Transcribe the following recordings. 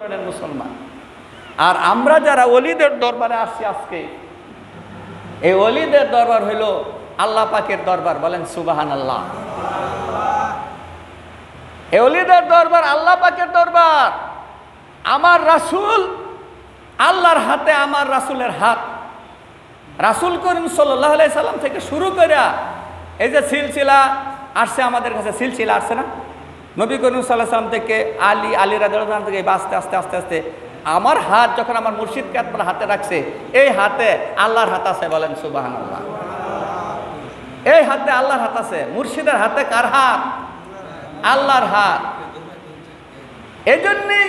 মুসলমান। আর আমরা যারা ওলিদের দরবারে আসছি আজকে, এই ওলিদের দরবার হইল আল্লাহ পাকের দরবার। বলেন সুবহানাল্লাহ। এই ওলিদের দরবার আল্লাহ পাকের দরবার। আমার রাসূল, আল্লাহর হাতে আমার রাসূলের হাত। রাসূল করিম সাল্লাল্লাহু আলাইহি সাল্লাম থেকে শুরু করে এই যে সিলসিলা আসছে আমাদের কাছে, সিলসিলা আসছে না, নবী করিম সাল্লাল্লাহু আলাইহি সাল্লাম থেকে আলী রাদিয়াল্লাহু আনহু থেকে আস্তে আস্তে আস্তে আস্তে আমার হাত যখন আমার মুর্শিদকে আপনার হাতে রাখছে, এই হাতে আল্লাহর হাত আছে। বলেন সুবহানাল্লাহ। এই হাতে আল্লাহর হাত আছে। মুর্শিদের হাতে কার হাত? আল্লাহর হাত। এজন্যই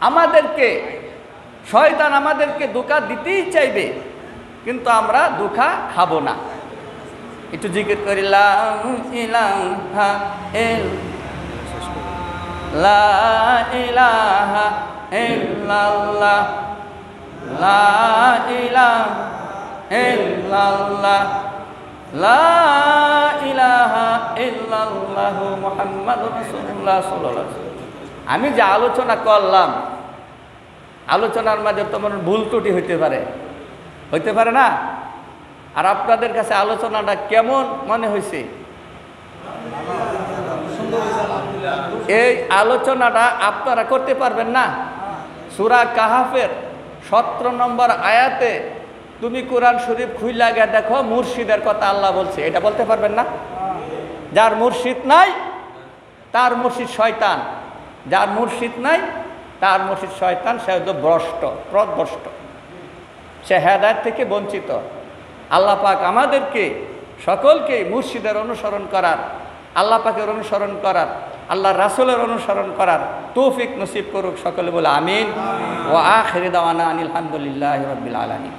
আমাদেরকে শয়তান আমাদেরকে ধোঁকা দিতেই চাইবে, কিন্তু আমরা ধোঁকা খাবো না। একটু জিকির করি, লা ইলাহা ইল্লাল্লাহ, লা ইলাহা ইল্লাল্লাহ, লা ইলাহা ইল্লাল্লাহ মুহাম্মাদুর রাসূলুল্লাহ সাল্লাল্লাহু আলাইহি ওয়াসাল্লাম। আমি যে আলোচনা করলাম, আলোচনার মাঝে তোমার ভুল ত্রুটি হইতে পারে না? আর আপনাদের কাছে আলোচনাটা কেমন মনে হয়েছে? এই আলোচনাটা আপনারা করতে পারবেন না? সূরা কাহাফের 17 নম্বর আয়াতে তুমি কোরআন শরীফ খুইলা গিয়ে দেখো, মুর্শিদের কথা আল্লাহ বলছে। এটা বলতে পারবেন না? যার মুর্শিদ নাই তার মুর্শিদ শয়তান, যার মুর্শিদ নাই তার মুর্শিদ শয়তান। সে হয়তো পথভ্রষ্ট, সে হেদায়েত থেকে বঞ্চিত। আল্লাহ পাক আমাদেরকে সকলকে মুর্শিদের অনুসরণ করার, আল্লাহ পাকের অনুসরণ করার, আল্লাহ রাসূলের অনুসরণ করার তৌফিক নসিব করুক। সকলে বলে আমিন। ওয়া আখিরু দাওয়ানা আনিল হামদুলিল্লাহি রাব্বিল আলামিন।